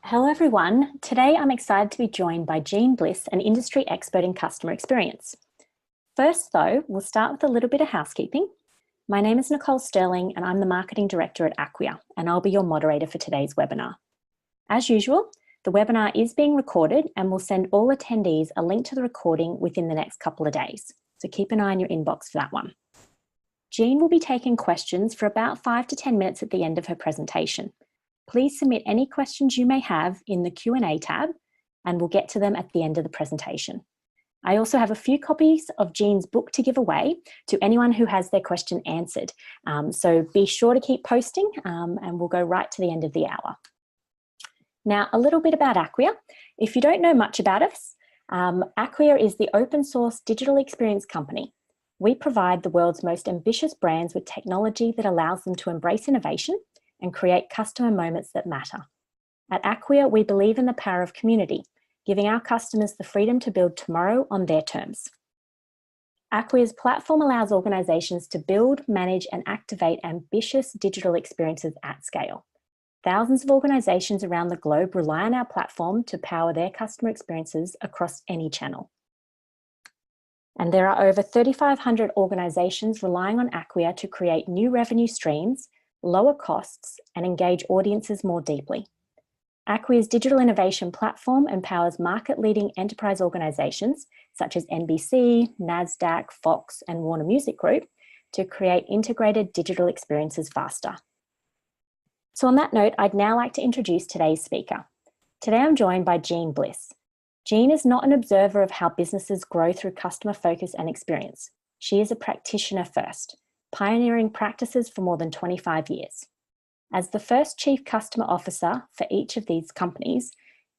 Hello everyone. Today I'm excited to be joined by Jeanne Bliss, an industry expert in customer experience. First though, we'll start with a little bit of housekeeping. My name is Nicole Sterling and I'm the Marketing Director at Acquia, and I'll be your moderator for today's webinar. As usual, the webinar is being recorded and we'll send all attendees a link to the recording within the next couple of days. So keep an eye on your inbox for that one. Jeanne will be taking questions for about 5 to 10 minutes at the end of her presentation. Please submit any questions you may have in the Q&A tab and we'll get to them at the end of the presentation. I also have a few copies of Jeanne's book to give away to anyone who has their question answered. So be sure to keep posting and we'll go right to the end of the hour. Now, a little bit about Acquia. If you don't know much about us, Acquia is the open source digital experience company. We provide the world's most ambitious brands with technology that allows them to embrace innovation and create customer moments that matter. At Acquia, we believe in the power of community, giving our customers the freedom to build tomorrow on their terms. Acquia's platform allows organizations to build, manage, and activate ambitious digital experiences at scale. Thousands of organizations around the globe rely on our platform to power their customer experiences across any channel. And there are over 3,500 organizations relying on Acquia to create new revenue streams, lower costs, and engage audiences more deeply. Acquia's digital innovation platform empowers market-leading enterprise organizations such as NBC, NASDAQ, Fox, and Warner Music Group to create integrated digital experiences faster. So on that note, I'd now like to introduce today's speaker. Today I'm joined by Jeanne Bliss. Jeanne is not an observer of how businesses grow through customer focus and experience. She is a practitioner first, pioneering practices for more than 25 years. As the first Chief Customer Officer for each of these companies,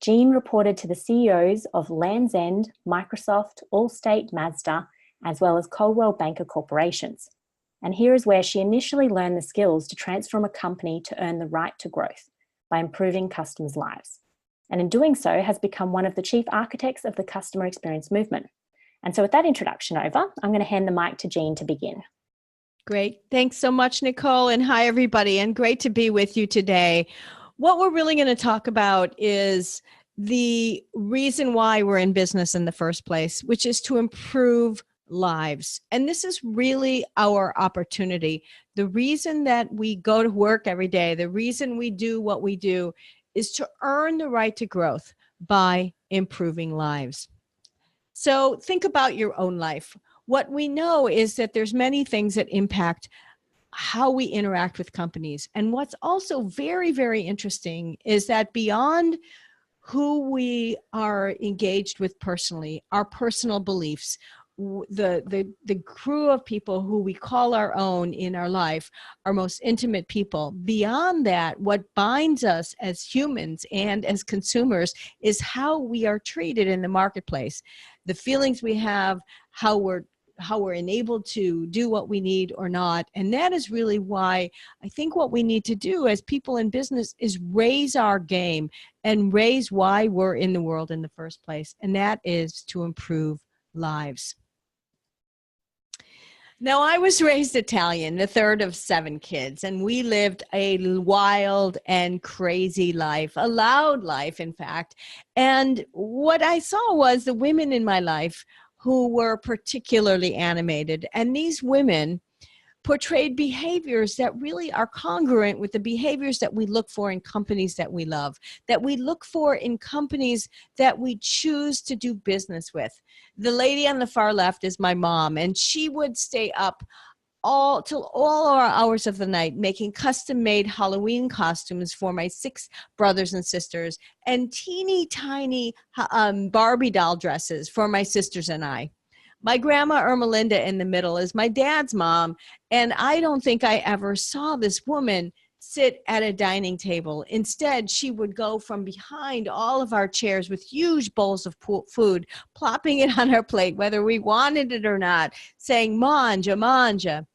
Jeanne reported to the CEOs of Land's End, Microsoft, Allstate, Mazda, as well as Coldwell Banker corporations. And here is where she initially learned the skills to transform a company to earn the right to growth by improving customers' lives. And in doing so, has become one of the chief architects of the customer experience movement. And so with that introduction over, I'm going to hand the mic to Jeanne to begin. Great. Thanks so much, Nicole. And hi, everybody. And great to be with you today. What we're really going to talk about is the reason why we're in business in the first place, which is to improve lives. And this is really our opportunity. The reason that we go to work every day, the reason we do what we do is to earn the right to growth by improving lives. So think about your own life. What we know is that there's many things that impact how we interact with companies. And what's also very, very interesting is that beyond who we are engaged with personally, our personal beliefs, the crew of people who we call our own in our life, our most intimate people. Beyond that, what binds us as humans and as consumers is how we are treated in the marketplace. The feelings we have, how we're enabled to do what we need or not. And that is really why I think what we need to do as people in business is raise our game and raise why we're in the world in the first place. And that is to improve lives. Now, I was raised Italian, the third of 7 kids, and we lived a wild and crazy life, a loud life, in fact. And what I saw was the women in my life who were particularly animated. And these women portrayed behaviors that really are congruent with the behaviors that we look for in companies that we love, that we look for in companies that we choose to do business with. The lady on the far left is my mom, and she would stay up till all our hours of the night making custom-made Halloween costumes for my 6 brothers and sisters and teeny tiny Barbie doll dresses for my sisters and I. My grandma Ermelinda in the middle is my dad's mom, and I don't think I ever saw this woman sit at a dining table. Instead, she would go from behind all of our chairs with huge bowls of food, plopping it on our plate, whether we wanted it or not, saying, "Manja, manja."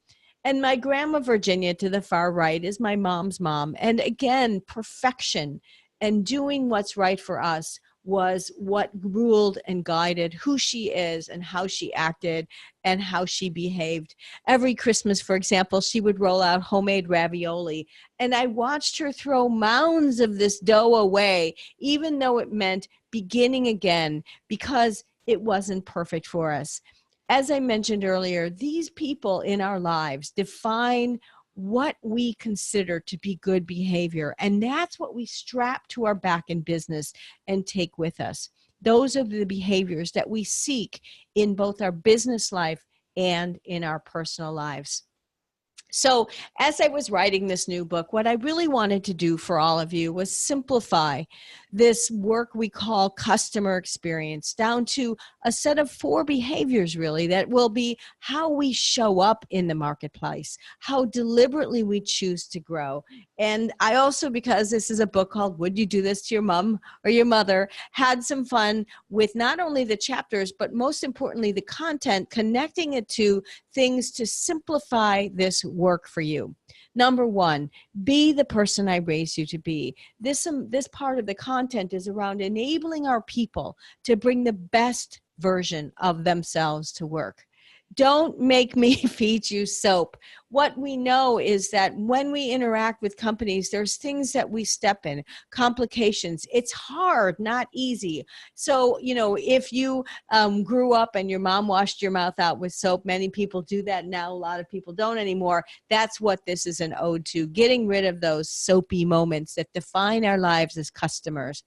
And my grandma Virginia to the far right is my mom's mom. And again, perfection and doing what's right for us was what ruled and guided who she is and how she acted and how she behaved. Every Christmas, for example, she would roll out homemade ravioli, and I watched her throw mounds of this dough away, even though it meant beginning again, because it wasn't perfect for us. As I mentioned earlier, these people in our lives define what we consider to be good behavior, and that's what we strap to our back in business and take with us. Those are the behaviors that we seek in both our business life and in our personal lives. So as I was writing this new book, what I really wanted to do for all of you was simplify this work we call customer experience down to a set of 4 behaviors, really, that will be how we show up in the marketplace, how deliberately we choose to grow. And I also, because this is a book called Would You Do This to Your Mom or Your Mother, had some fun with not only the chapters, but most importantly, the content, connecting it to things to simplify this work for you. Number 1, be the person I raised you to be. This part of the content is around enabling our people to bring the best version of themselves to work. Don't make me feed you soap. What we know is that when we interact with companies, there's things that we step in, complications. It's hard, not easy. So, if you grew up and your mom washed your mouth out with soap, many people do that now. A lot of people don't anymore. That's what this is an ode to, getting rid of those soapy moments that define our lives as customers.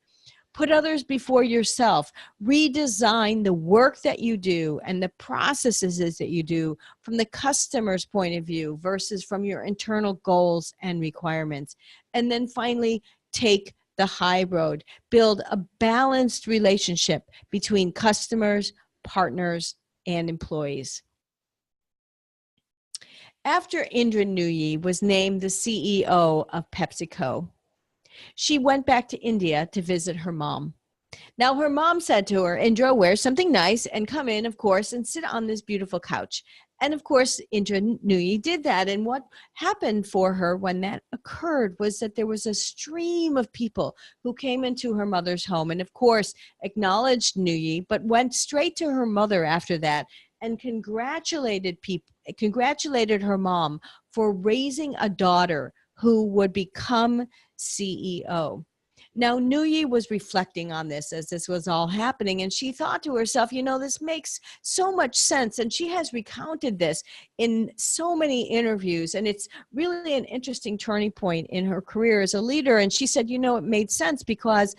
Put others before yourself. Redesign the work that you do and the processes that you do from the customer's point of view versus from your internal goals and requirements. And then finally, take the high road. Build a balanced relationship between customers, partners, and employees. After Indra Nooyi was named the CEO of PepsiCo, she went back to India to visit her mom. Now, her mom said to her, Indra, wear something nice and come in, of course, and sit on this beautiful couch. And of course, Indra Nooyi did that. And what happened for her when that occurred was that there was a stream of people who came into her mother's home and, of course, acknowledged Nooyi, but went straight to her mother after that and congratulated her mom for raising a daughter who would become CEO. Now, Nooyi was reflecting on this as this was all happening, and she thought to herself, this makes so much sense. And she has recounted this in so many interviews, and it's really an interesting turning point in her career as a leader. And she said, it made sense because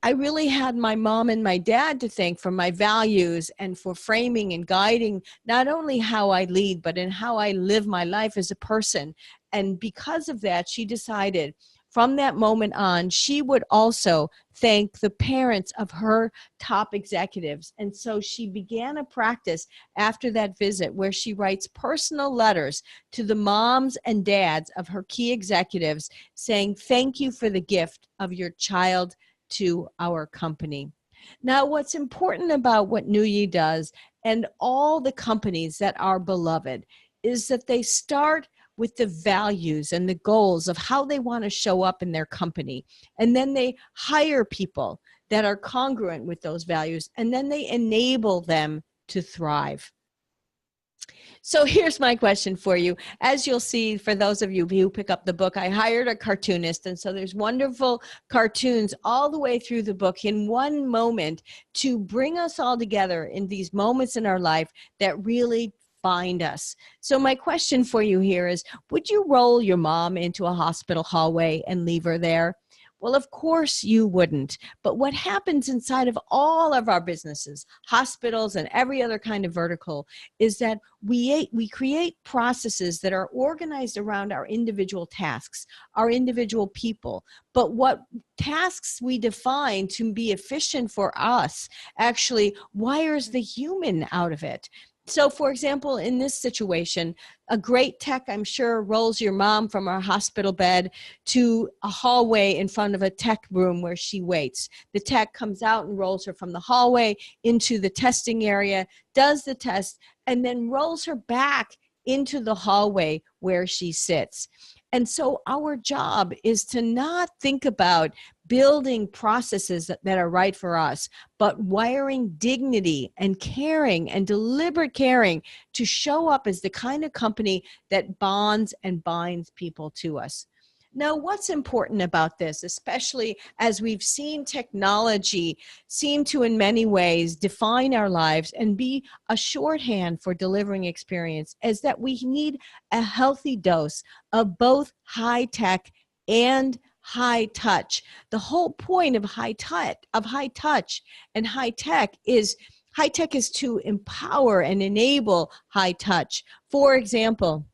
I really had my mom and my dad to thank for my values and for framing and guiding not only how I lead, but in how I live my life as a person. And because of that, she decided from that moment on, she would also thank the parents of her top executives. And so she began a practice after that visit where she writes personal letters to the moms and dads of her key executives saying, thank you for the gift of your child to our company. Now, what's important about what Nooyi does and all the companies that are beloved is that they start with the values and the goals of how they want to show up in their company. And then they hire people that are congruent with those values, and then they enable them to thrive. So here's my question for you. As you'll see, for those of you who pick up the book, I hired a cartoonist. And so there's wonderful cartoons all the way through the book in one moment to bring us all together in these moments in our life that really find us. So my question for you here is, would you roll your mom into a hospital hallway and leave her there? Well, of course you wouldn't. But what happens inside of all of our businesses, hospitals, and every other kind of vertical is that we create processes that are organized around our individual tasks, our individual people. But what tasks we define to be efficient for us actually wires the human out of it. So, for example, in this situation, a great tech, I'm sure, rolls your mom from our hospital bed to a hallway in front of a tech room where she waits. The tech comes out and rolls her from the hallway into the testing area, does the test, and then rolls her back into the hallway where she sits. And so our job is to not think about building processes that are right for us, but wiring dignity and caring and deliberate caring to show up as the kind of company that bonds and binds people to us. Now, what's important about this, especially as we've seen technology seem to, in many ways, define our lives and be a shorthand for delivering experience, is that we need a healthy dose of both high tech and high touch. The whole point of high touch and high tech is to empower and enable high touch. For example,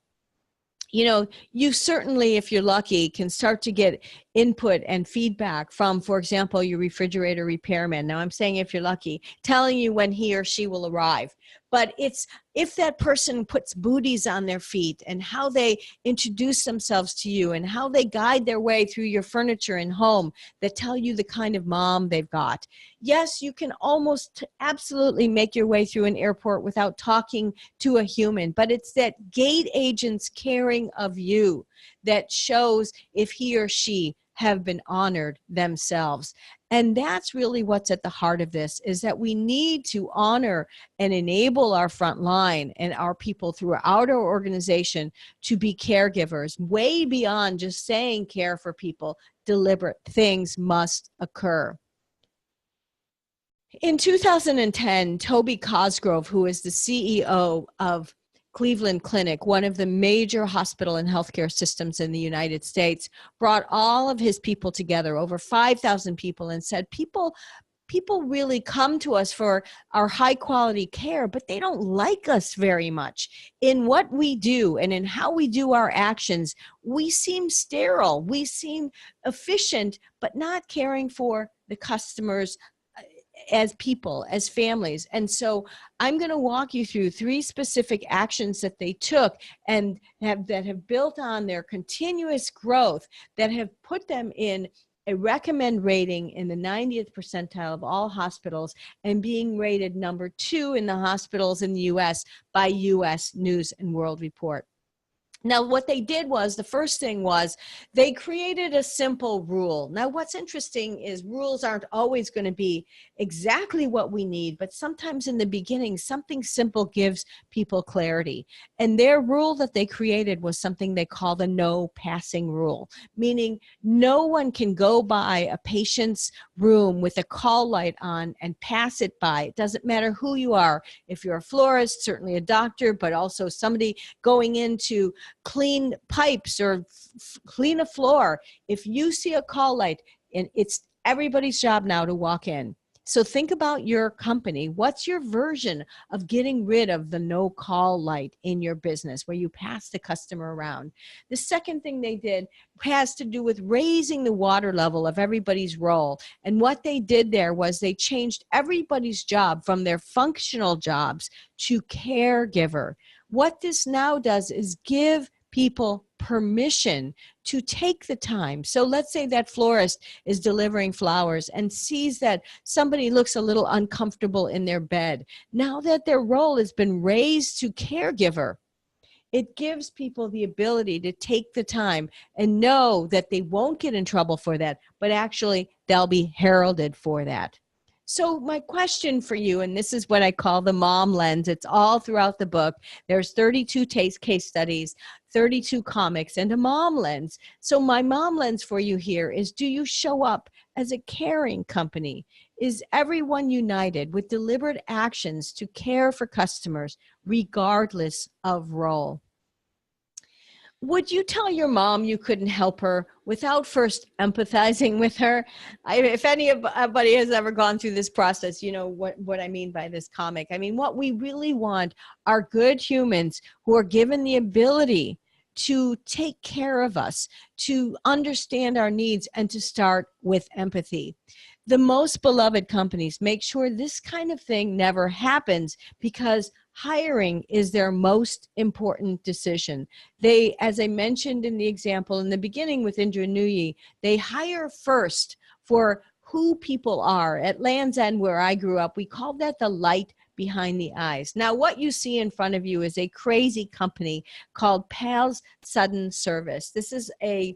you certainly, if you're lucky, can start to get input and feedback from, for example, your refrigerator repairman. Now, I'm saying if you're lucky, telling you when he or she will arrive. But it's if that person puts booties on their feet and how they introduce themselves to you and how they guide their way through your furniture and home that tell you the kind of mom they've got. Yes, you can almost absolutely make your way through an airport without talking to a human, but it's that gate agent's caring of you that shows if he or she have been honored themselves. And that's really what's at the heart of this, is that we need to honor and enable our front line and our people throughout our organization to be caregivers, way beyond just saying care for people. Deliberate things must occur. In 2010, Toby Cosgrove, who is the CEO of Cleveland Clinic, one of the major hospital and healthcare systems in the United States, brought all of his people together, over 5,000 people, and said, people really come to us for our high quality care, but they don't like us very much. In what we do and in how we do our actions, we seem sterile, we seem efficient, but not caring for the customers as people, as families. And so I'm going to walk you through 3 specific actions that they took and that have built on their continuous growth, that have put them in a recommend rating in the 90th percentile of all hospitals and being rated number 2 in the hospitals in the US by US News and World Report. Now, what they did was, the first thing was, they created a simple rule. Now, what's interesting is rules aren't always going to be exactly what we need, but sometimes in the beginning, something simple gives people clarity. And their rule that they created was something they call the no passing rule, meaning no one can go by a patient's room with a call light on and pass it by. It doesn't matter who you are. If you're a florist, certainly a doctor, but also somebody going into clean pipes or clean a floor. If you see a call light, and it's everybody's job now to walk in. So think about your company. What's your version of getting rid of the no call light in your business where you pass the customer around? The second thing they did has to do with raising the water level of everybody's role. And what they did there was they changed everybody's job from their functional jobs to caregiver. What this now does is give people permission to take the time. So let's say that florist is delivering flowers and sees that somebody looks a little uncomfortable in their bed. Now that their role has been raised to caregiver, it gives people the ability to take the time and know that they won't get in trouble for that, but actually they'll be heralded for that. So my question for you, and this is what I call the mom lens, it's all throughout the book. There's 32 case studies, 32 comics, and a mom lens. So my mom lens for you here is, do you show up as a caring company? Is everyone united with deliberate actions to care for customers regardless of role? Would you tell your mom you couldn't help her without first empathizing with her? If anybody has ever gone through this process, you know what I mean by this comic. I mean, what we really want are good humans who are given the ability to take care of us, to understand our needs, and to start with empathy. The most beloved companies make sure this kind of thing never happens because hiring is their most important decision. They, as I mentioned in the example in the beginning with Indra Nooyi, they hire first for who people are. At Land's End, where I grew up, we called that the light behind the eyes. Now, what you see in front of you is a crazy company called Pal's Sudden Service. This is a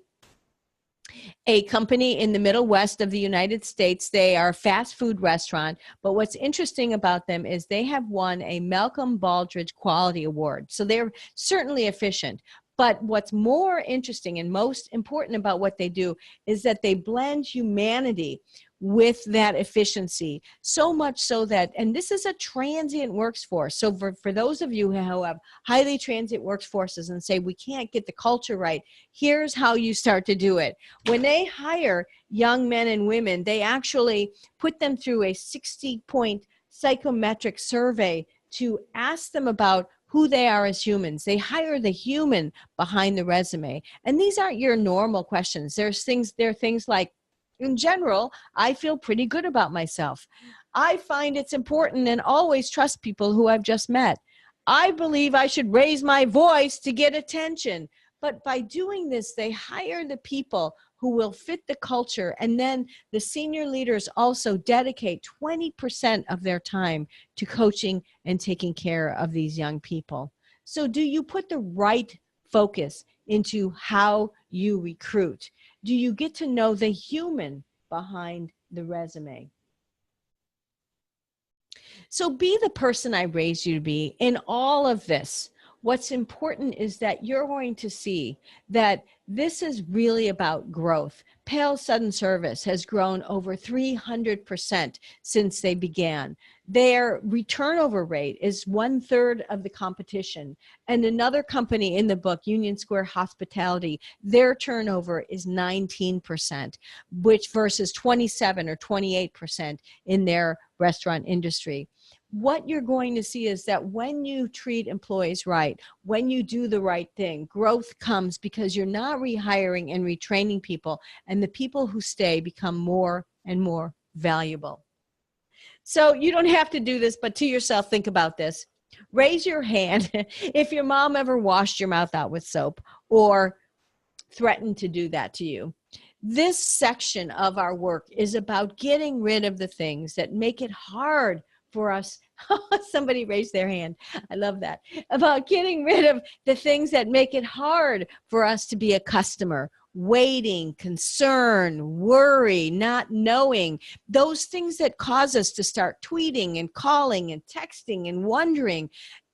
company in the middle west of the United States. They are a fast food restaurant, but what's interesting about them is they have won a Malcolm Baldrige Quality Award. So they're certainly efficient. But what's more interesting and most important about what they do is that they blend humanity with that efficiency, so much so that, and this is a transient workforce. So for those of you who have highly transient workforces and say, we can't get the culture right, here's how you start to do it. When they hire young men and women, they actually put them through a 60-point psychometric survey to ask them about who they are as humans. They hire the human behind the resume. And these aren't your normal questions. There are things like, in general, I feel pretty good about myself. I find it's important and always trust people who I've just met. I believe I should raise my voice to get attention. But by doing this, they hire the people who will fit the culture. And then the senior leaders also dedicate 20% of their time to coaching and taking care of these young people. So do you put the right focus into how you recruit? Do you get to know the human behind the resume? So be the person I raised you to be in all of this. What's important is that you're going to see that this is really about growth. Pale Sudden Service has grown over 300% since they began. Their turnover rate is 1/3 of the competition. And another company in the book, Union Square Hospitality, their turnover is 19%, which versus 27 or 28% in their restaurant industry. What you're going to see is that when you treat employees right, when you do the right thing, growth comes because you're not rehiring and retraining people, and the people who stay become more and more valuable. So you don't have to do this, but to yourself, think about this. Raise your hand if your mom ever washed your mouth out with soap or threatened to do that to you. This section of our work is about getting rid of the things that make it hard for us. Somebody raised their hand. I love that. About getting rid of the things that make it hard for us to be a customer. Waiting, concern, worry, not knowing, those things that cause us to start tweeting and calling and texting and wondering.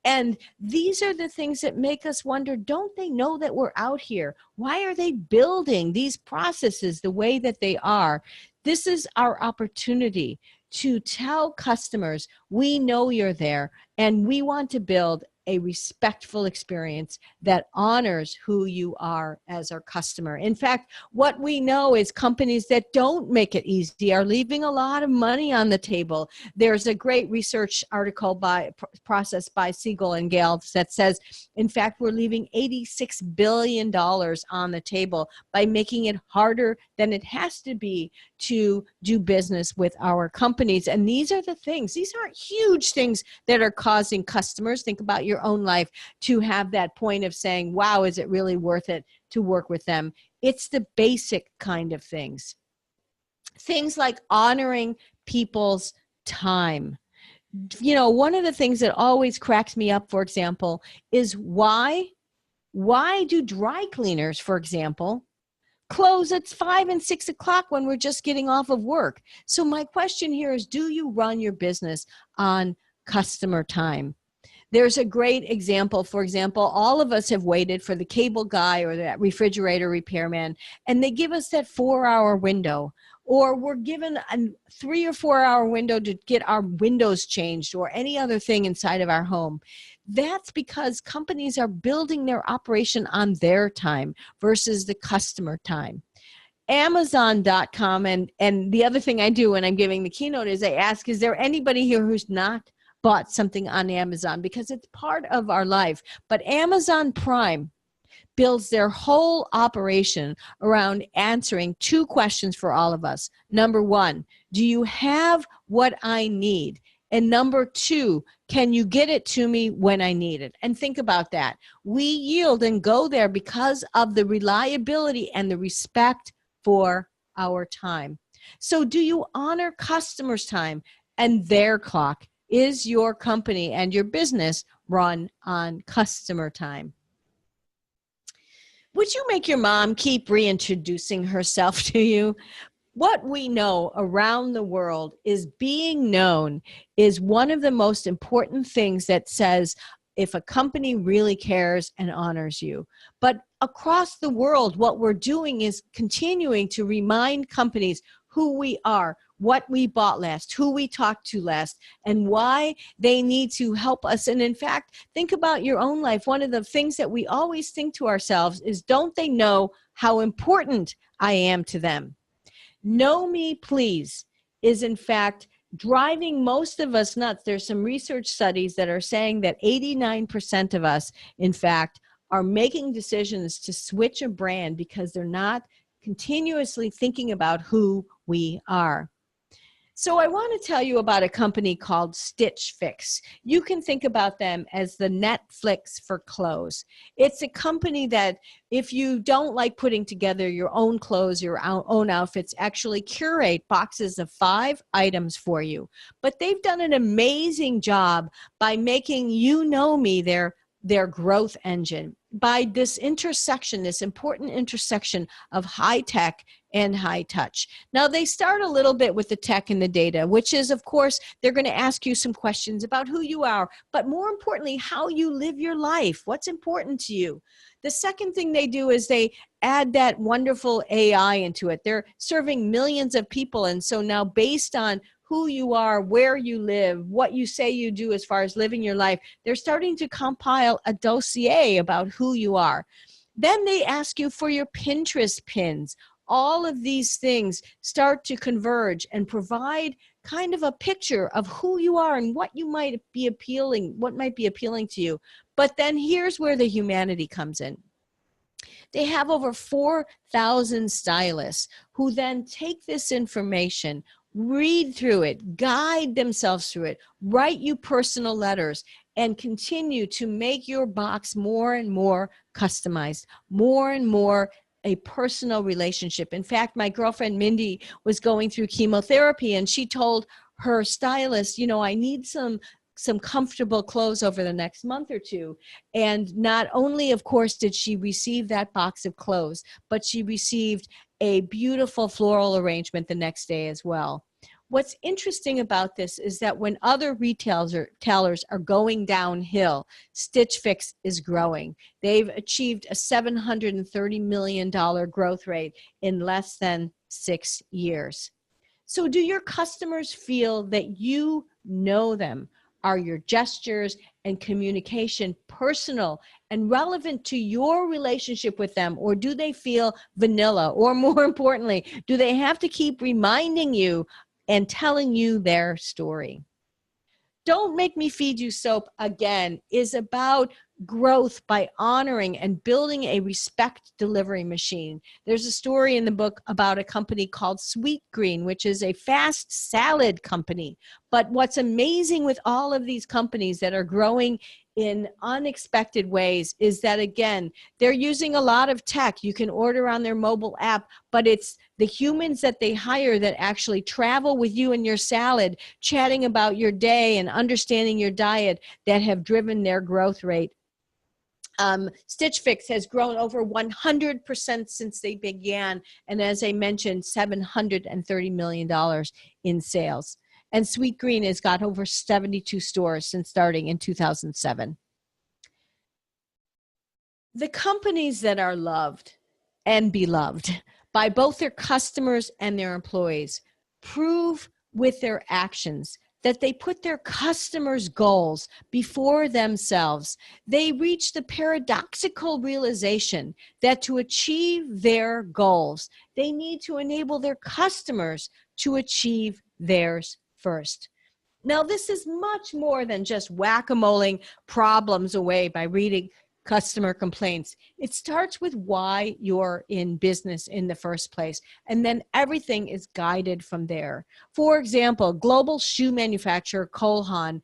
And these are the things that make us wonder, don't they know that we're out here? Why are they building these processes the way that they are? This is our opportunity to tell customers, we know you're there, and we want to build a respectful experience that honors who you are as our customer. In fact, what we know is companies that don't make it easy are leaving a lot of money on the table. There's a great research article process by Siegel and Gale that says, in fact, we're leaving $86 billion on the table by making it harder than it has to be to do business with our companies. And these are the things, these aren't huge things that are causing customers, think about your own life, to have that point of saying, wow, is it really worth it to work with them? It's the basic kind of things. Things like honoring people's time. You know, one of the things that always cracks me up, for example, is why do dry cleaners, for example, close at 5 and 6 o'clock when we're just getting off of work? So my question here is, do you run your business on customer time? There's a great example. For example, all of us have waited for the cable guy or that refrigerator repairman, and they give us that 4-hour window. Or we're given a 3 or 4 hour window to get our windows changed or any other thing inside of our home. That's because companies are building their operation on their time versus the customer time. Amazon.com, and the other thing I do when I'm giving the keynote is I ask, is there anybody here who's not bought something on Amazon? Because it's part of our life. But Amazon Prime builds their whole operation around answering 2 questions for all of us. Number 1, do you have what I need? And number 2, can you get it to me when I need it? And think about that. We yield and go there because of the reliability and the respect for our time. So do you honor customers' time and their clock Is your company and your business run on customer time? Would you make your mom keep reintroducing herself to you? What we know around the world is being known is one of the most important things that says if a company really cares and honors you. But across the world, what we're doing is continuing to remind companies who we are, what we bought last, who we talked to last, and why they need to help us. And in fact, think about your own life. One of the things that we always think to ourselves is, don't they know how important I am to them? Know me, please, is in fact driving most of us nuts. There's some research studies that are saying that 89% of us, in fact, are making decisions to switch a brand because they're not continuously thinking about who we are. So I want to tell you about a company called Stitch Fix. You can think about them as the Netflix for clothes. It's a company that if you don't like putting together your own clothes, your own outfits, actually curate boxes of 5 items for you. But they've done an amazing job by making You Know Me their growth engine by this intersection, this important intersection of high tech and high touch. Now, they start a little bit with the tech and the data, which is, of course, they're going to ask you some questions about who you are, but more importantly, how you live your life, what's important to you. The second thing they do is they add that wonderful AI into it. They're serving millions of people, and so now based on who you are, where you live, what you say you do as far as living your life, they're starting to compile a dossier about who you are. Then they ask you for your Pinterest pins. All of these things start to converge and provide kind of a picture of who you are and what might be appealing to you. But then here's where the humanity comes in. They have over 4,000 stylists who then take this information, read through it, guide themselves through it, write you personal letters, and continue to make your box more and more customized, more and more a personal relationship. In fact, my girlfriend Mindy was going through chemotherapy, and she told her stylist, I need some comfortable clothes over the next month or two. And not only, of course, did she receive that box of clothes, but she received a beautiful floral arrangement the next day as well. What's interesting about this is that when other retailers are going downhill, Stitch Fix is growing. They've achieved a $730 million growth rate in less than 6 years. So do your customers feel that you know them? Are your gestures and communication personal and relevant to your relationship with them? Or do they feel vanilla? Or more importantly, do they have to keep reminding you and telling you their story? Don't Make Me Feed You Soap, again, is about growth by honoring and building a respect delivery machine. There's a story in the book about a company called Sweet Green, which is a fast salad company. But what's amazing with all of these companies that are growing in unexpected ways is that, again, they're using a lot of tech. You can order on their mobile app, but it's the humans that they hire that actually travel with you in your salad, chatting about your day and understanding your diet, that have driven their growth rate. Stitch Fix has grown over 100% since they began, and as I mentioned, $730 million in sales. And Sweet Green has got over 72 stores since starting in 2007. The companies that are loved and beloved by both their customers and their employees prove with their actions that they put their customers' goals before themselves. They reach the paradoxical realization that to achieve their goals, they need to enable their customers to achieve theirs first. Now, this is much more than just whack-a-moling problems away by reading customer complaints. It starts with why you're in business in the first place, and then everything is guided from there. For example, global shoe manufacturer Cole Haan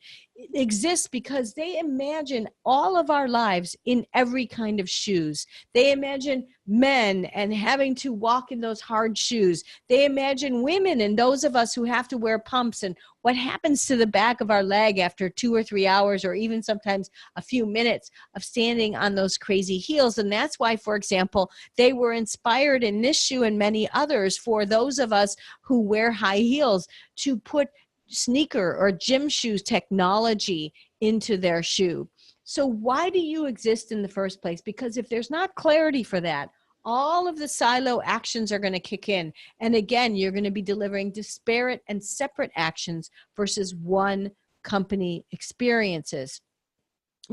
exists because they imagine all of our lives in every kind of shoes. They imagine men and having to walk in those hard shoes. They imagine women and those of us who have to wear pumps and what happens to the back of our leg after 2 or 3 hours or even sometimes a few minutes of standing on those crazy heels. And that's why, for example, they were inspired in this shoe and many others for those of us who wear high heels to put sneaker or gym shoes technology into their shoe. So why do you exist in the first place? Because if there's not clarity for that, all of the silo actions are going to kick in. And again, you're going to be delivering disparate and separate actions versus one company experiences.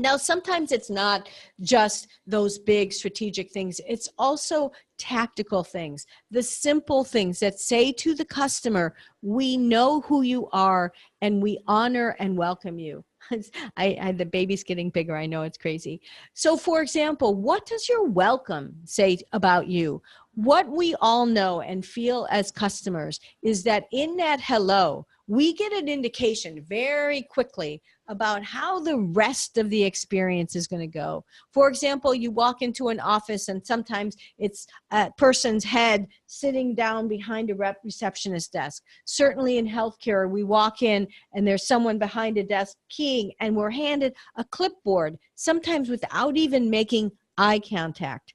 Now, sometimes it's not just those big strategic things. It's also tactical things, the simple things that say to the customer, we know who you are and we honor and welcome you. The baby's getting bigger. I know it's crazy. So for example, what does your welcome say about you? What we all know and feel as customers is that in that hello, we get an indication very quickly about how the rest of the experience is going to go. For example, you walk into an office and sometimes it's a person's head sitting down behind a receptionist desk. Certainly in healthcare, we walk in and there's someone behind a desk keying and we're handed a clipboard, sometimes without even making eye contact.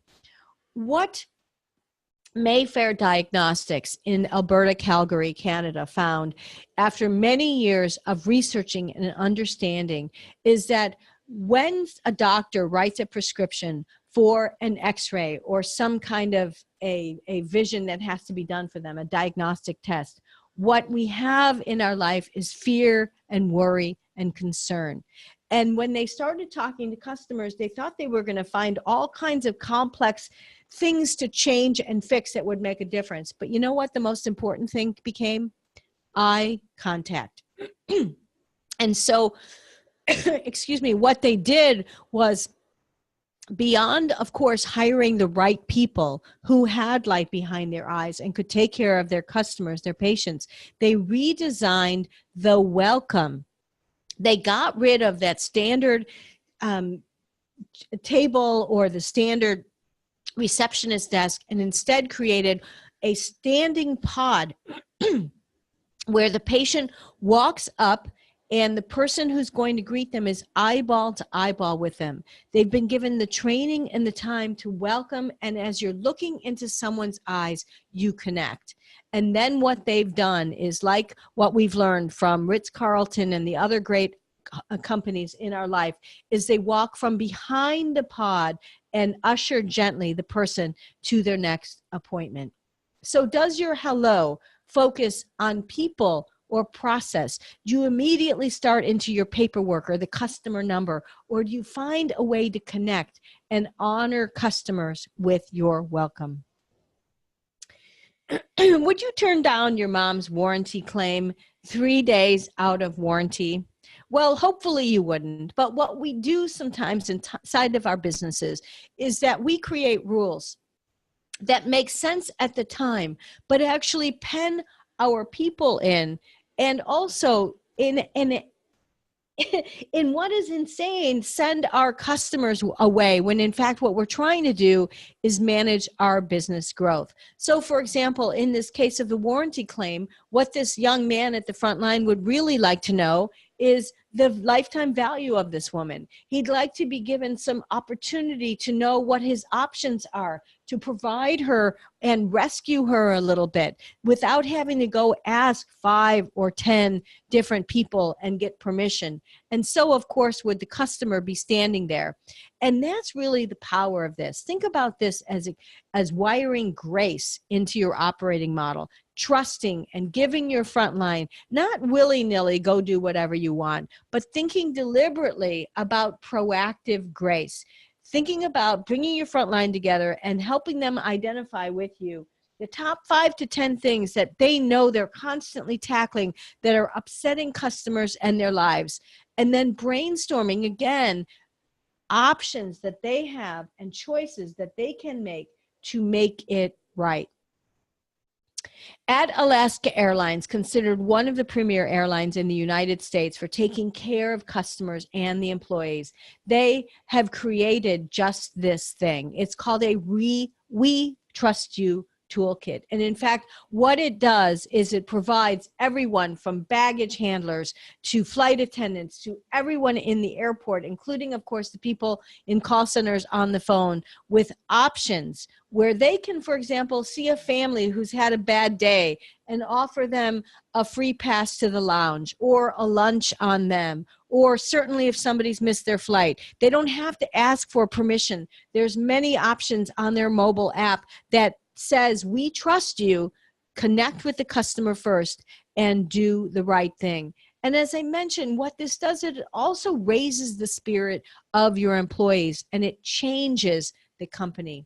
What Mayfair Diagnostics in Alberta, Calgary, Canada found after many years of researching and understanding is that when a doctor writes a prescription for an x-ray or some kind of a vision that has to be done for them, a diagnostic test, what we have in our life is fear and worry and concern. And when they started talking to customers, they thought they were going to find all kinds of complex things to change and fix that would make a difference. But you know what the most important thing became? Eye contact. And so, excuse me, what they did was, beyond, of course, hiring the right people who had light behind their eyes and could take care of their customers, their patients, they redesigned the welcome. They got rid of that standard table or the standard receptionist desk and instead created a standing pod where the patient walks up and the person who's going to greet them is eyeball to eyeball with them. They've been given the training and the time to welcome, and as you're looking into someone's eyes, you connect. And then what they've done is, like what we've learned from Ritz-Carlton and the other great companies in our life, is they walk from behind the pod and usher gently the person to their next appointment. So does your hello focus on people or process? Do you immediately start into your paperwork or the customer number, or do you find a way to connect and honor customers with your welcome? Would you turn down your mom's warranty claim 3 days out of warranty? Well, hopefully you wouldn't. But what we do sometimes inside of our businesses is that we create rules that make sense at the time, but actually pen our people in, and also in what is insane, send our customers away, when in fact what we're trying to do is manage our business growth. So for example, in this case of the warranty claim, what this young man at the front line would really like to know is the lifetime value of this woman. He'd like to be given some opportunity to know what his options are, to provide her and rescue her a little bit without having to go ask 5 or 10 different people and get permission. And so, of course, would the customer be standing there. And that's really the power of this. Think about this as wiring grace into your operating model, trusting and giving your front line, not willy-nilly go do whatever you want, but thinking deliberately about proactive grace, thinking about bringing your front line together and helping them identify with you the top 5 to 10 things that they know they're constantly tackling that are upsetting customers and their lives. And then brainstorming again, options that they have and choices that they can make to make it right. At Alaska Airlines, considered one of the premier airlines in the United States for taking care of customers and the employees, they have created just this thing. It's called a We Trust You toolkit. And in fact, what it does is it provides everyone from baggage handlers to flight attendants to everyone in the airport, including, of course, the people in call centers on the phone, with options where they can, for example, see a family who's had a bad day and offer them a free pass to the lounge or a lunch on them, or certainly if somebody's missed their flight. They don't have to ask for permission. There's many options on their mobile app that says, we trust you, connect with the customer first, and do the right thing. And as I mentioned, what this does, it also raises the spirit of your employees and it changes the company.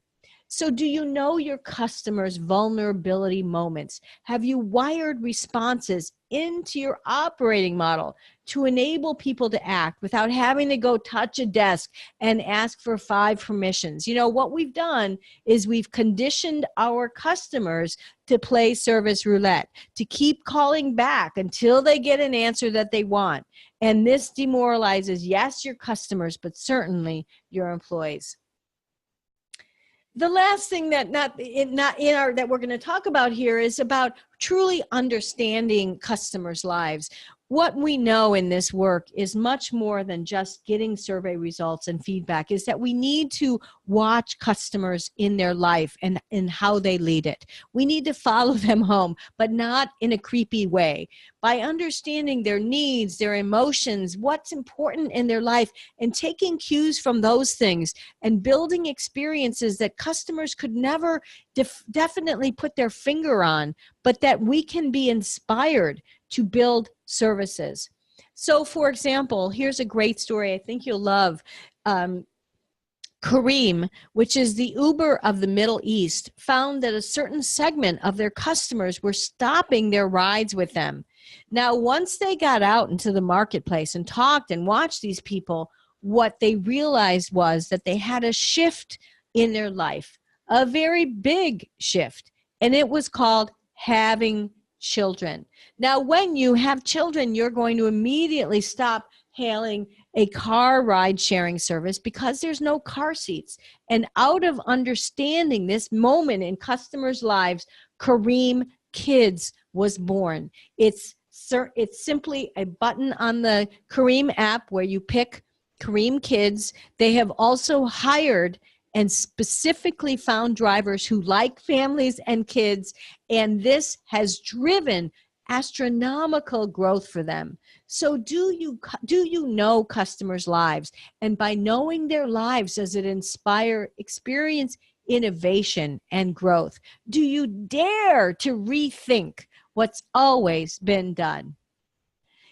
So do you know your customers' vulnerability moments? Have you wired responses into your operating model to enable people to act without having to go touch a desk and ask for 5 permissions? You know, what we've done is we've conditioned our customers to play service roulette, to keep calling back until they get an answer that they want. And this demoralizes, yes, your customers, but certainly your employees. The last thing that that we're going to talk about here is about truly understanding customers' lives. What we know in this work is much more than just getting survey results and feedback, is that we need to watch customers in their life and in how they lead it. We need to follow them home, but not in a creepy way. By understanding their needs, their emotions, what's important in their life, and taking cues from those things and building experiences that customers could never definitely put their finger on, but that we can be inspired to build services. So for example, here's a great story I think you'll love. Kareem, which is the Uber of the Middle East, found that a certain segment of their customers were stopping their rides with them. Now, once they got out into the marketplace and talked and watched these people, what they realized was that they had a shift in their life, a very big shift, and it was called having children. Now, when you have children, you're going to immediately stop hailing a car ride sharing service because there's no car seats. And out of understanding this moment in customers' lives, Kareem Kids was born. It's simply a button on the Kareem app where you pick Kareem Kids. They have also hired and specifically found drivers who like families and kids, and this has driven astronomical growth for them. So do you know customers' lives? And by knowing their lives, does it inspire experience, innovation, and growth? Do you dare to rethink what's always been done?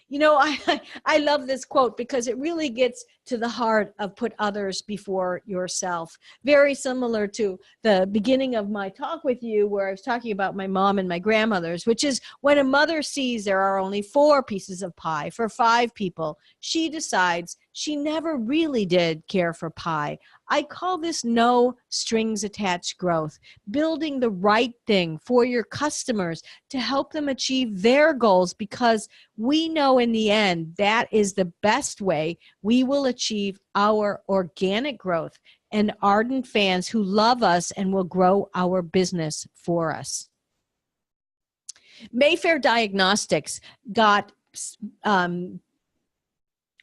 You know, I love this quote because it really gets to the heart of put others before yourself. Very similar to the beginning of my talk with you where I was talking about my mom and my grandmothers, which is when a mother sees there are only 4 pieces of pie for 5 people, she decides she never really did care for pie. I call this no strings attached growth, building the right thing for your customers to help them achieve their goals, because we know in the end that is the best way we will achieve our organic growth and ardent fans who love us and will grow our business for us. Mayfair Diagnostics got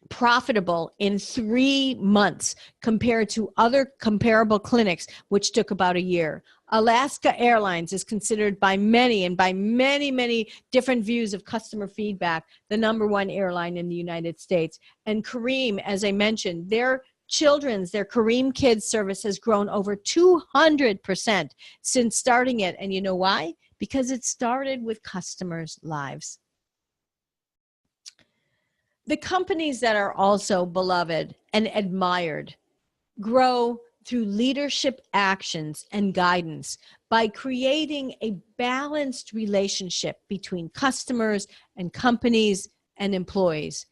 profitable in 3 months compared to other comparable clinics, which took about a year. Alaska Airlines is considered by many, and by many, many different views of customer feedback, the #1 airline in the United States. And Kareem, as I mentioned, their Kareem Kids service has grown over 200% since starting it. And you know why? Because it started with customers' lives. The companies that are also beloved and admired grow through leadership actions and guidance by creating a balanced relationship between customers and companies and employees.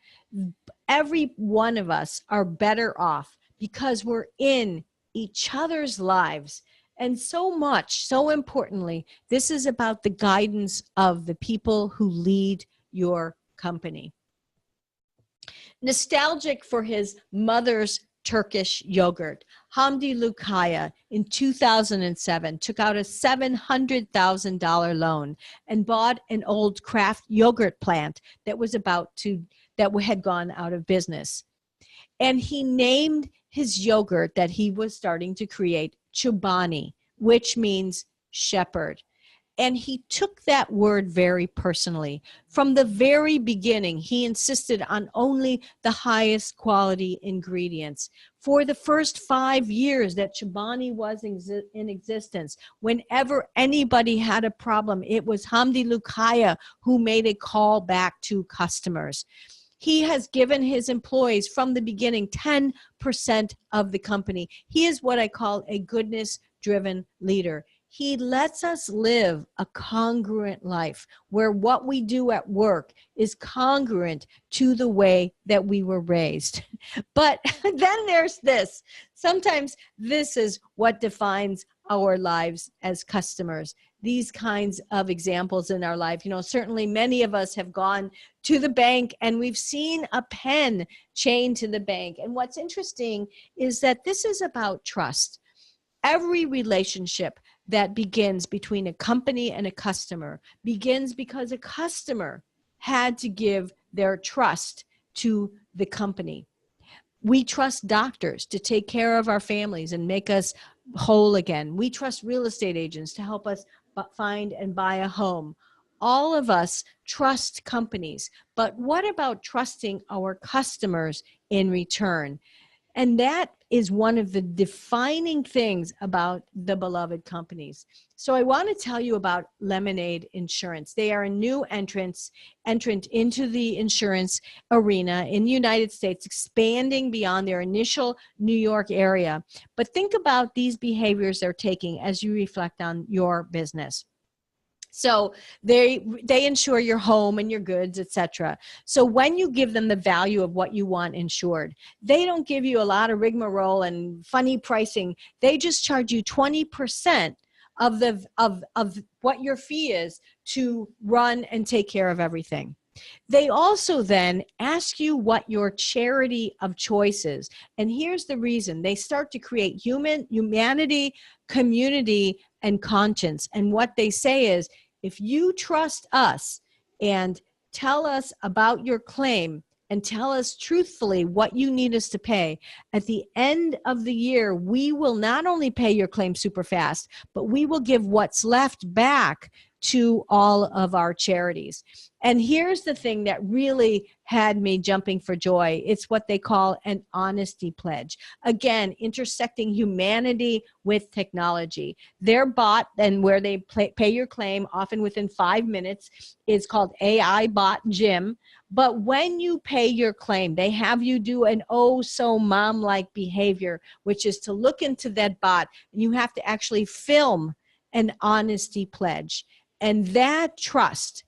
Every one of us are better off because we're in each other's lives And so importantly, this is about the guidance of the people who lead your company. Nostalgic for his mother's Turkish yogurt, Hamdi Lukaya in 2007 took out a $700,000 loan and bought an old craft yogurt plant that had gone out of business. And he named his yogurt that he was starting to create Chobani, which means shepherd. And he took that word very personally. From the very beginning, he insisted on only the highest quality ingredients. For the first 5 years that Chobani was in existence, whenever anybody had a problem, it was Hamdi Lukaya who made a call back to customers. He has given his employees from the beginning 10% of the company. He is what I call a goodness-driven leader. He lets us live a congruent life where what we do at work is congruent to the way that we were raised. But then there's this. Sometimes this is what defines our lives as customers. These kinds of examples in our life. Certainly many of us have gone to the bank and we've seen a pen chained to the bank. And what's interesting is that this is about trust. Every relationship that begins between a company and a customer begins because a customer had to give their trust to the company. We trust doctors to take care of our families and make us whole again. We trust real estate agents to help us find and buy a home. All of us trust companies, but what about trusting our customers in return? And that is one of the defining things about the beloved companies. So I want to tell you about Lemonade Insurance. They are a new entrant into the insurance arena in the United States, expanding beyond their initial New York area. But think about these behaviors they're taking as you reflect on your business. So they insure your home and your goods, etc. So when you give them the value of what you want insured, they don't give you a lot of rigmarole and funny pricing. They just charge you 20% of what your fee is to run and take care of everything. They also then ask you what your charity of choice is. And here's the reason. They start to create humanity, community, and conscience. And what they say is, if you trust us and tell us about your claim and tell us truthfully what you need us to pay, at the end of the year, we will not only pay your claim super fast, but we will give what's left back to all of our charities. And here's the thing that really had me jumping for joy. It's what they call an honesty pledge. Again, intersecting humanity with technology. Their bot, and where they pay your claim, often within 5 minutes, is called AI Bot Jim. But when you pay your claim, they have you do an oh-so-mom-like behavior, which is to look into that bot, and you have to actually film an honesty pledge. And that trust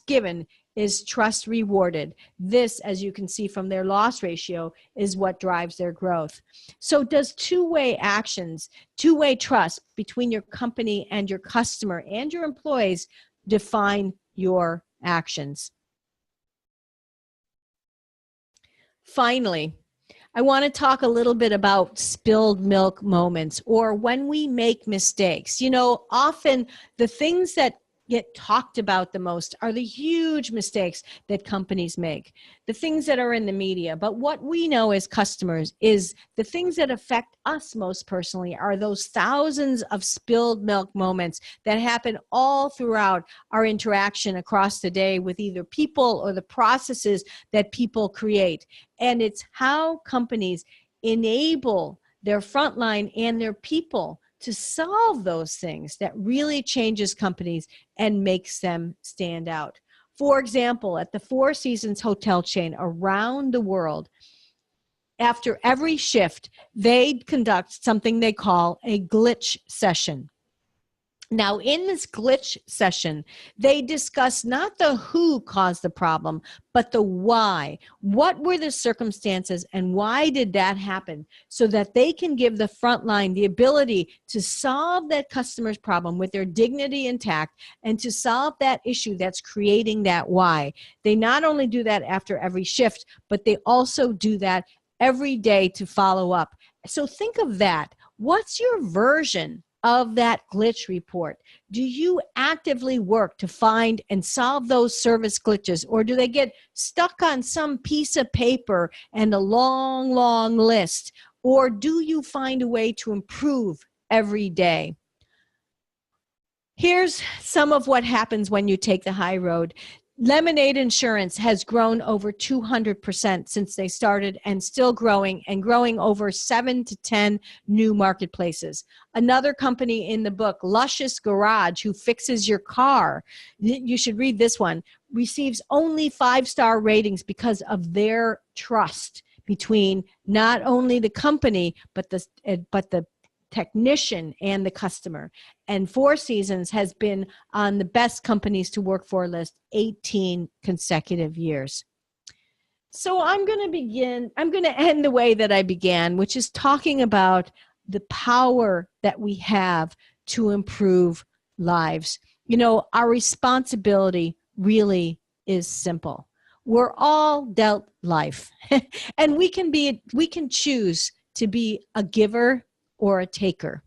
given is trust rewarded. This, as you can see from their loss ratio, is what drives their growth. So does two-way actions, two-way trust between your company and your customer and your employees define your actions? Finally, I want to talk a little bit about spilled milk moments, or when we make mistakes. Often the things that get talked about the most are the huge mistakes that companies make, the things that are in the media. But what we know as customers is the things that affect us most personally are those thousands of spilled milk moments that happen all throughout our interaction across the day with either people or the processes that people create. And it's how companies enable their frontline and their people to solve those things that really changes companies and makes them stand out. For example, at the Four Seasons hotel chain around the world, after every shift, they conduct something they call a glitch session. Now, in this glitch session, they discuss not the who caused the problem, but the why. What were the circumstances and why did that happen? So that they can give the front line the ability to solve that customer's problem with their dignity intact and to solve that issue that's creating that why. They not only do that after every shift, but they also do that every day to follow up. So think of that. What's your version of that glitch report? Do you actively work to find and solve those service glitches, or do they get stuck on some piece of paper and a long, long list? Or do you find a way to improve every day? Here's some of what happens when you take the high road. Lemonade Insurance has grown over 200% since they started and still growing, and growing over 7 to 10 new marketplaces. Another company in the book, Luscious Garage, who fixes your car, you should read this one, receives only 5-star ratings because of their trust between not only the company, but the technician and the customer. And Four Seasons has been on the best companies to work for list 18 consecutive years. So I'm going to end the way that I began, which is talking about the power that we have to improve lives. You know, our responsibility really is simple. We're all dealt life and we can choose to be a giver or a taker.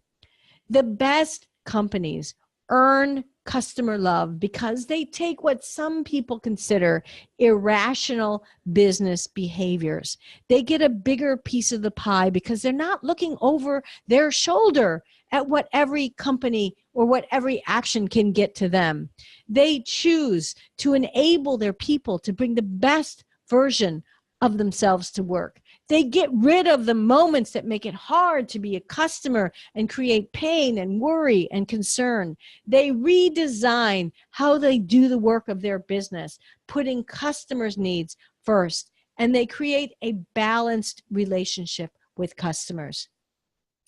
The best companies earn customer love because they take what some people consider irrational business behaviors. They get a bigger piece of the pie because they're not looking over their shoulder at what every company or what every action can get to them. They choose to enable their people to bring the best version of themselves to work. They get rid of the moments that make it hard to be a customer and create pain and worry and concern. They redesign how they do the work of their business, putting customers' needs first, and they create a balanced relationship with customers.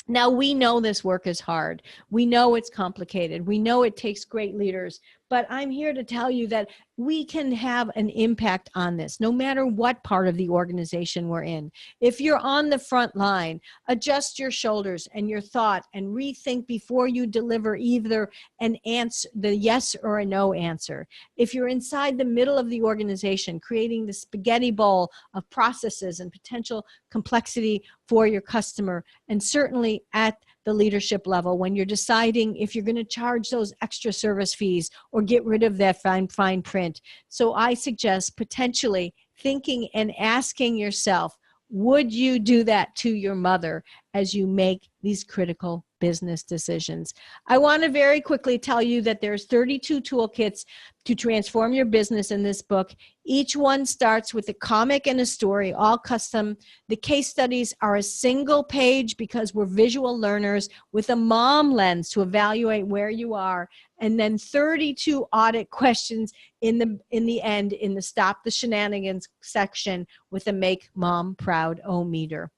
Now, we know this work is hard. We know it's complicated. We know it takes great leaders, but I'm here to tell you that we can have an impact on this, no matter what part of the organization we're in. If you're on the front line, adjust your shoulders and your thought and rethink before you deliver either an answer, the yes or a no answer. If you're inside the middle of the organization, creating the spaghetti bowl of processes and potential complexity for your customer, and certainly at the leadership level when you're deciding if you're going to charge those extra service fees or get rid of that fine print. So I suggest potentially thinking and asking yourself, would you do that to your mother as you make these critical business decisions? I want to very quickly tell you that there's 32 toolkits to transform your business in this book. Each one starts with a comic and a story, all custom. The case studies are a single page because we're visual learners with a mom lens to evaluate where you are, and then 32 audit questions in the end in the Stop the Shenanigans section with a Make Mom Proud O-meter.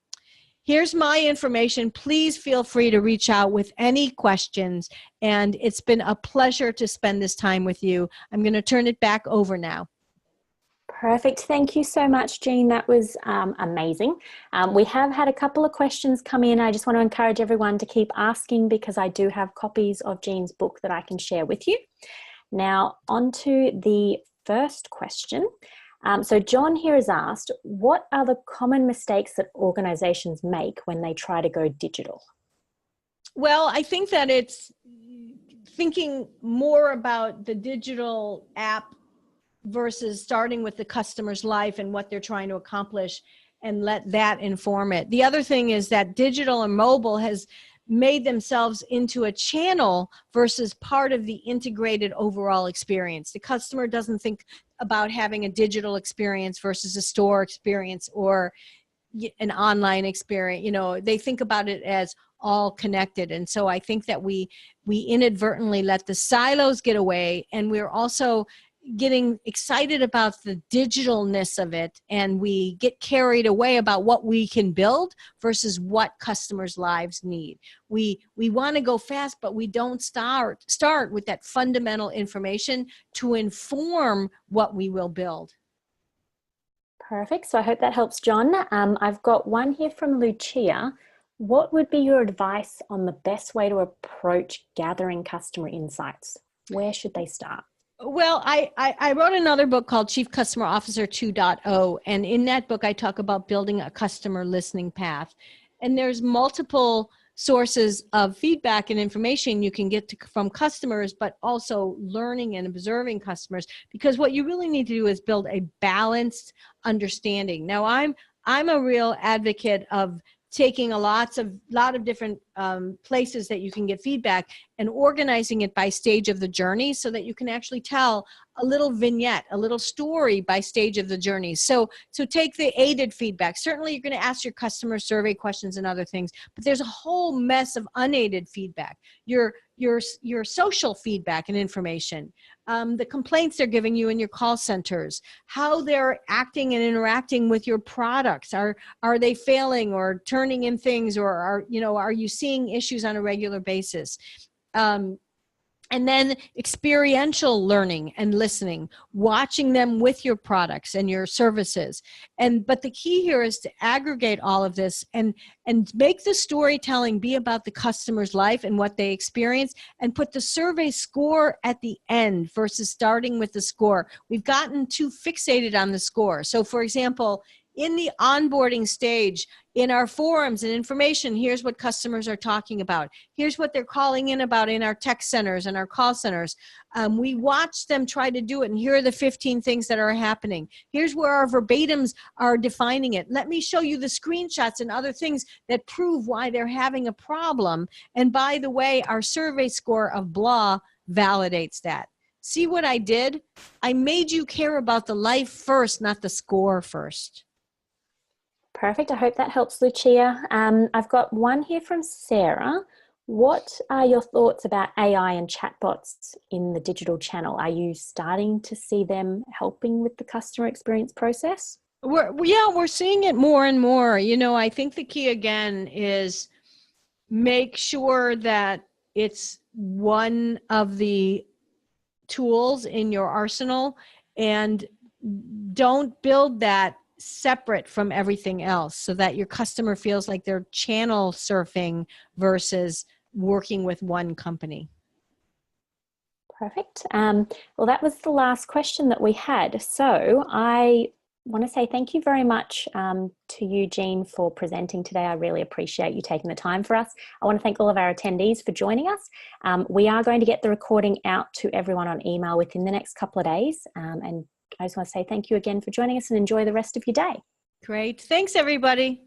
Here's my information. Please feel free to reach out with any questions. And it's been a pleasure to spend this time with you. I'm going to turn it back over now. Perfect. Thank you so much, Jeanne. That was amazing. We have had a couple of questions come in. I just want to encourage everyone to keep asking because I do have copies of Jeanne's book that I can share with you. Now, on to the first question. So John here has asked, what are the common mistakes that organizations make when they try to go digital? Well, I think that it's thinking more about the digital app versus starting with the customer's life and what they're trying to accomplish and let that inform it. The other thing is that digital and mobile has made themselves into a channel versus part of the integrated overall experience. The customer doesn't think about having a digital experience versus a store experience or an online experience. You know, they think about it as all connected. And so I think that we inadvertently let the silos get away, and we're also getting excited about the digitalness of it, and we get carried away about what we can build versus what customers' lives need. We want to go fast, but we don't start with that fundamental information to inform what we will build. Perfect. So I hope that helps, John. I've got one here from Lucia. What would be your advice on the best way to approach gathering customer insights? Where should they start? Well, I wrote another book called Chief Customer Officer 2.0, and in that book I talk about building a customer listening path. And there's multiple sources of feedback and information you can get from customers, but also learning and observing customers, because what you really need to do is build a balanced understanding. Now, I'm a real advocate of taking a lot of different places that you can get feedback and organizing it by stage of the journey so that you can actually tell a little vignette, a little story by stage of the journey. So take the aided feedback. Certainly you're going to ask your customer survey questions and other things, but there's a whole mess of unaided feedback. Your social feedback and information, the complaints they're giving you in your call centers, how they're acting and interacting with your products. Are they failing or turning in things, or are you seeing issues on a regular basis? And then experiential learning and listening, watching them with your products and your services. But the key here is to aggregate all of this and make the storytelling be about the customer's life and what they experience, and put the survey score at the end versus starting with the score. We've gotten too fixated on the score. So for example, in the onboarding stage, in our forums and information, here's what customers are talking about. Here's what they're calling in about in our tech centers and our call centers. We watch them try to do it, and here are the 15 things that are happening. Here's where our verbatims are defining it. Let me show you the screenshots and other things that prove why they're having a problem. And by the way, our survey score of blah validates that. See what I did? I made you care about the life first, not the score first. Perfect. I hope that helps, Lucia. I've got one here from Sarah. What are your thoughts about AI and chatbots in the digital channel? Are you starting to see them helping with the customer experience process? We're seeing it more and more. I think the key again is make sure that it's one of the tools in your arsenal, and don't build that separate from everything else so that your customer feels like they're channel surfing versus working with one company. Perfect. Well, that was the last question that we had. So I want to say thank you very much to you, Jeanne, for presenting today. I really appreciate you taking the time for us. I want to thank all of our attendees for joining us. We are going to get the recording out to everyone on email within the next couple of days. And I just want to say thank you again for joining us, and enjoy the rest of your day. Great. Thanks, everybody.